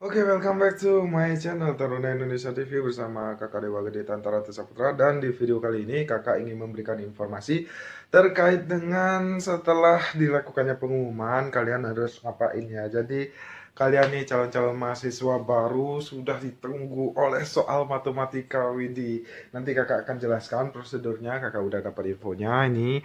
Oke, welcome back to my channel Taruna Indonesia TV bersama Kakak Dewa Gede Tantara Saputra. Dan di video kali ini kakak ingin memberikan informasi terkait dengan setelah dilakukannya pengumuman kalian harus ngapain ya. Jadi kalian nih calon-calon mahasiswa baru sudah ditunggu oleh soal matematika Widi. Nanti kakak akan jelaskan prosedurnya, kakak udah dapat infonya ini.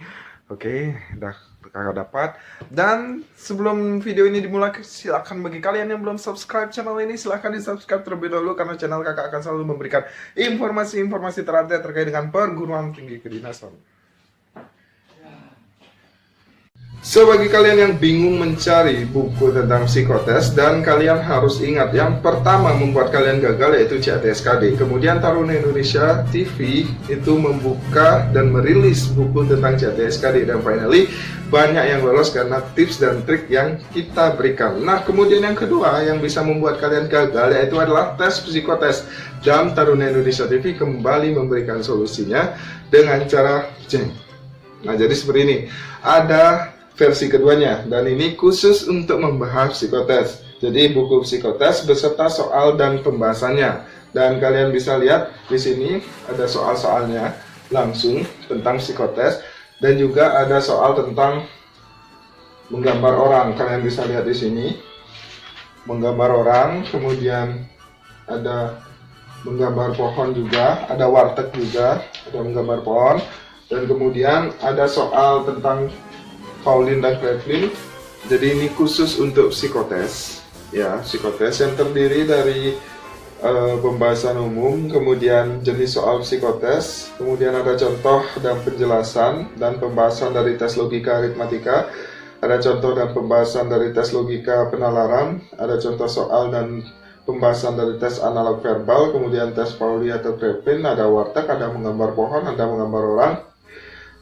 Oke, udah kakak dapat. Dan sebelum video ini dimulai, silakan bagi kalian yang belum subscribe channel ini, silahkan di subscribe terlebih dahulu karena channel kakak akan selalu memberikan informasi-informasi terupdate terkait dengan perguruan tinggi kedinasan. So, bagi kalian yang bingung mencari buku tentang psikotes, dan kalian harus ingat, yang pertama membuat kalian gagal yaitu CATSKD. Kemudian Taruna Indonesia TV itu membuka dan merilis buku tentang CATSKD, dan finally banyak yang lolos karena tips dan trik yang kita berikan. Nah, kemudian yang kedua yang bisa membuat kalian gagal yaitu adalah tes psikotes. Dan Taruna Indonesia TV kembali memberikan solusinya dengan cara jeng. Nah, jadi seperti ini. Ada versi keduanya, dan ini khusus untuk membahas psikotes. Jadi buku psikotes beserta soal dan pembahasannya. Dan kalian bisa lihat di sini ada soal-soalnya langsung tentang psikotes, dan juga ada soal tentang menggambar orang. Kalian bisa lihat di sini menggambar orang, kemudian ada menggambar pohon juga, ada warteg juga, ada menggambar pohon, dan kemudian ada soal tentang Pauline dan Cleveland. Jadi ini khusus untuk psikotes ya, psikotes yang terdiri dari pembahasan umum, kemudian jenis soal psikotes, kemudian ada contoh dan penjelasan dan pembahasan dari tes logika aritmatika, ada contoh dan pembahasan dari tes logika penalaran, ada contoh soal dan pembahasan dari tes analog verbal, kemudian tes Pauli atau Krepin, ada warteg, ada menggambar pohon, ada menggambar orang.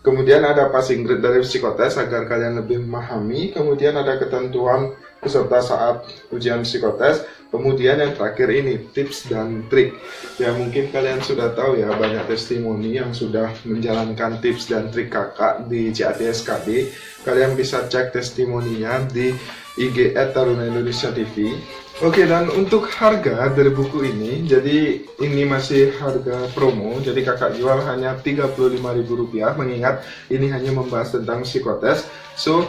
Kemudian ada passing grade dari psikotes agar kalian lebih memahami. Kemudian ada ketentuan peserta saat ujian psikotes. Kemudian yang terakhir ini tips dan trik. Ya mungkin kalian sudah tahu ya, banyak testimoni yang sudah menjalankan tips dan trik kakak di CATSKD. Kalian bisa cek testimoninya di IG @taruna Indonesia TV. Oke, dan untuk harga dari buku ini, jadi ini masih harga promo, jadi kakak jual hanya Rp35.000, mengingat ini hanya membahas tentang psikotes. So,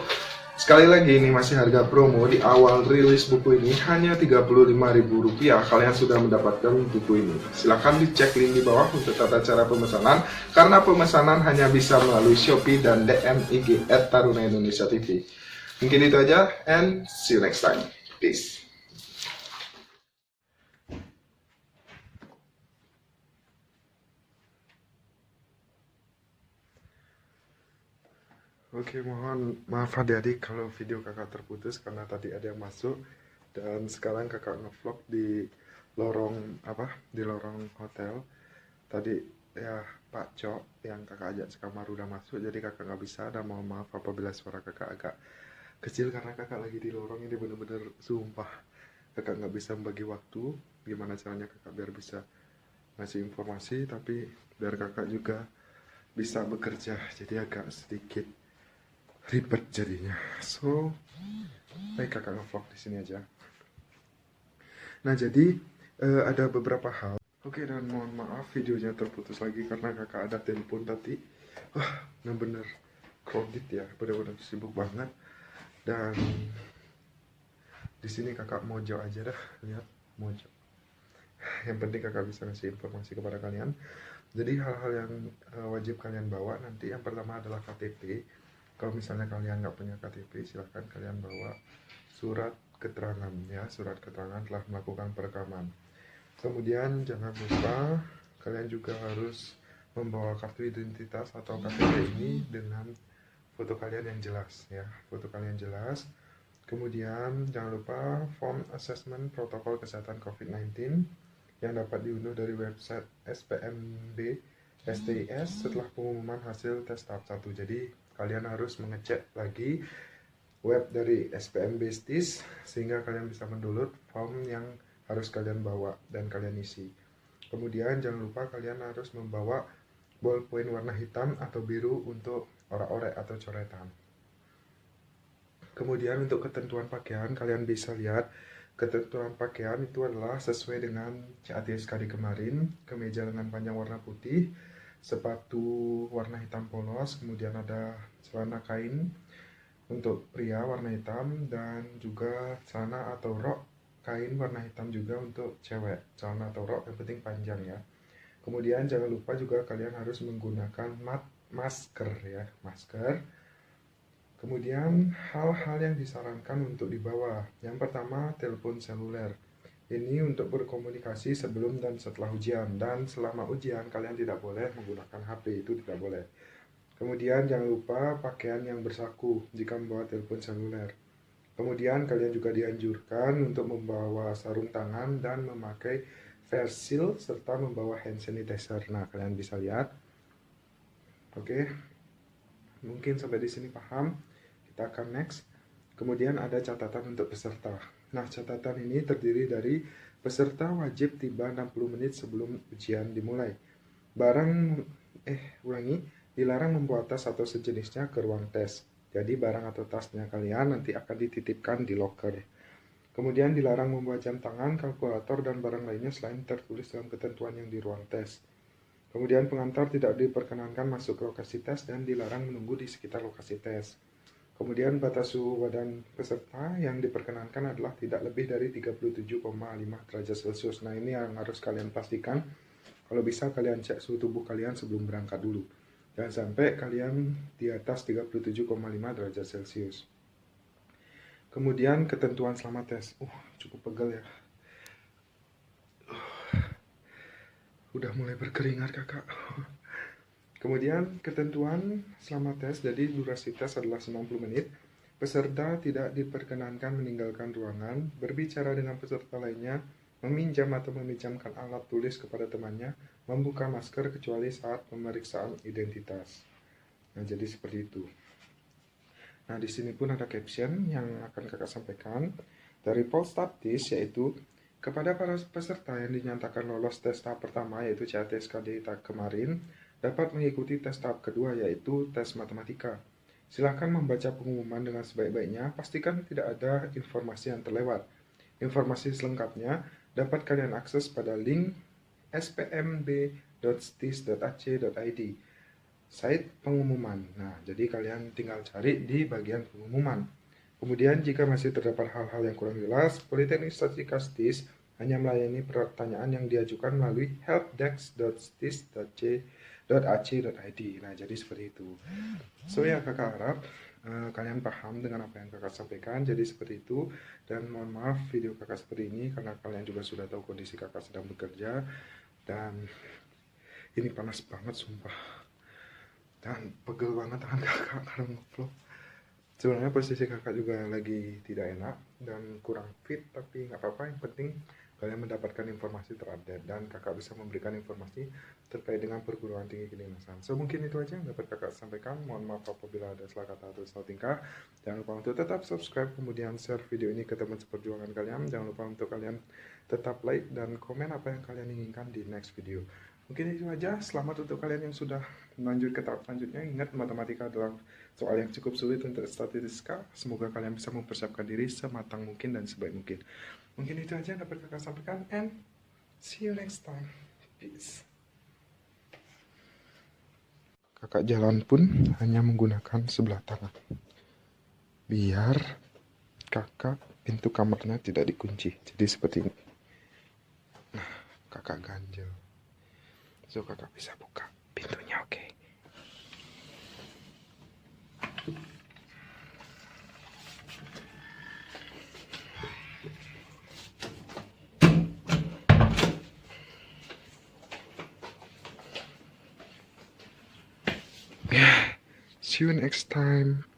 sekali lagi ini masih harga promo, di awal rilis buku ini hanya Rp35.000, kalian sudah mendapatkan buku ini. Silahkan dicek link di bawah untuk tata cara pemesanan, karena pemesanan hanya bisa melalui Shopee dan DM IG @taruna Indonesia TV. Mungkin itu aja, and see you next time. Peace. Oke, mohon maaf adik-adik kalau video kakak terputus karena tadi ada yang masuk, dan sekarang kakak ngevlog di lorong hotel. Tadi ya Pak Cok yang kakak ajak sekamar udah masuk, jadi kakak nggak bisa, dan mohon maaf apabila suara kakak agak kecil karena kakak lagi di lorong ini. Bener-bener sumpah kakak nggak bisa membagi waktu. Gimana caranya kakak biar bisa ngasih informasi tapi biar kakak juga bisa bekerja, jadi agak sedikit ribet jadinya. So, baik kakak ngevlog di sini aja. Nah, jadi ada beberapa hal. Oke, dan mohon maaf videonya terputus lagi karena kakak ada telepon tadi. Wah, bener-bener crowded ya, bener-bener sibuk banget. Dan di sini kakak mojo aja dah, lihat mojo. Yang penting kakak bisa ngasih informasi kepada kalian. Jadi hal-hal yang wajib kalian bawa nanti, yang pertama adalah KTP. Kalau misalnya kalian nggak punya KTP, silahkan kalian bawa surat keterangan ya, surat keterangan telah melakukan perekaman. Kemudian jangan lupa kalian juga harus membawa kartu identitas atau KTP ini dengan foto kalian yang jelas ya, foto kalian jelas. Kemudian jangan lupa form assessment protokol kesehatan COVID-19 yang dapat diunduh dari website SPMB STIS setelah pengumuman hasil tes tahap 1. Jadi kalian harus mengecek lagi web dari SPMB STIS sehingga kalian bisa mendownload form yang harus kalian bawa dan kalian isi. Kemudian jangan lupa kalian harus membawa ballpoint warna hitam atau biru untuk orak-orek atau coretan. Kemudian untuk ketentuan pakaian kalian bisa lihat ketentuan pakaian itu adalah sesuai dengan CATSKD kemarin, kemeja lengan panjang warna putih, sepatu warna hitam polos, kemudian ada celana kain untuk pria warna hitam, dan juga celana atau rok kain warna hitam juga untuk cewek, celana atau rok yang penting panjang ya. Kemudian jangan lupa juga kalian harus menggunakan masker ya, masker. Kemudian hal-hal yang disarankan untuk dibawa. Yang pertama, telepon seluler. Ini untuk berkomunikasi sebelum dan setelah ujian. Dan selama ujian kalian tidak boleh menggunakan HP, itu tidak boleh. Kemudian jangan lupa pakaian yang bersaku jika membawa telepon seluler. Kemudian kalian juga dianjurkan untuk membawa sarung tangan dan memakai face shield serta membawa hand sanitizer. Nah, kalian bisa lihat. Oke. Mungkin sampai di sini paham. Kita akan next. Kemudian ada catatan untuk peserta. Nah, catatan ini terdiri dari peserta wajib tiba 60 menit sebelum ujian dimulai. Dilarang membawa tas atau sejenisnya ke ruang tes. Jadi barang atau tasnya kalian nanti akan dititipkan di locker. Kemudian dilarang membawa jam tangan, kalkulator, dan barang lainnya selain tertulis dalam ketentuan yang di ruang tes. Kemudian pengantar tidak diperkenankan masuk ke lokasi tes dan dilarang menunggu di sekitar lokasi tes. Kemudian batas suhu badan peserta yang diperkenankan adalah tidak lebih dari 37,5 derajat Celcius. Nah, ini yang harus kalian pastikan. Kalau bisa kalian cek suhu tubuh kalian sebelum berangkat dulu. Jangan sampai kalian di atas 37,5 derajat Celcius. Kemudian ketentuan selama tes. Cukup pegel ya. Udah mulai berkeringat kakak. Kemudian ketentuan selama tes, jadi durasi tes adalah 90 menit. Peserta tidak diperkenankan meninggalkan ruangan, berbicara dengan peserta lainnya, meminjam atau meminjamkan alat tulis kepada temannya, membuka masker kecuali saat pemeriksaan identitas. Nah, jadi seperti itu. Nah, di sini pun ada caption yang akan kakak sampaikan dari Polstaptis, yaitu kepada para peserta yang dinyatakan lolos tes tahap pertama, yaitu CATSKD kemarin, dapat mengikuti tes tahap kedua, yaitu tes matematika. Silahkan membaca pengumuman dengan sebaik-baiknya, pastikan tidak ada informasi yang terlewat. Informasi selengkapnya dapat kalian akses pada link spmb.stis.ac.id, site pengumuman. Nah, jadi kalian tinggal cari di bagian pengumuman. Kemudian jika masih terdapat hal-hal yang kurang jelas, Politeknik Statistika STIS hanya melayani pertanyaan yang diajukan melalui helpdesk.stis.ac.id. Nah, jadi seperti itu. So ya, kakak harap kalian paham dengan apa yang kakak sampaikan. Jadi seperti itu. Dan mohon maaf video kakak seperti ini karena kalian juga sudah tahu kondisi kakak sedang bekerja. Dan ini panas banget sumpah. Dan pegel banget tangan kakak karena ngevlog. Sebenarnya posisi kakak juga lagi tidak enak dan kurang fit, tapi nggak apa-apa, yang penting kalian mendapatkan informasi terupdate dan kakak bisa memberikan informasi terkait dengan perguruan tinggi kedinasan. So mungkin itu aja yang dapat kakak sampaikan. Mohon maaf apabila ada salah kata atau salah tingkah. Jangan lupa untuk tetap subscribe, kemudian share video ini ke teman seperjuangan kalian. Jangan lupa untuk kalian tetap like dan komen apa yang kalian inginkan di next video. Mungkin itu aja. Selamat untuk kalian yang sudah lanjut ke tahap selanjutnya. Ingat, matematika adalah soal yang cukup sulit untuk statistika. Semoga kalian bisa mempersiapkan diri sematang mungkin dan sebaik mungkin. Mungkin itu aja yang dapat kakak sampaikan, and see you next time. Peace. Kakak jalan pun hanya menggunakan sebelah tangan, biar kakak pintu kamarnya tidak dikunci. Jadi seperti ini. Nah, kakak ganjel. So kakak bisa buka pintunya, oke? See you next time.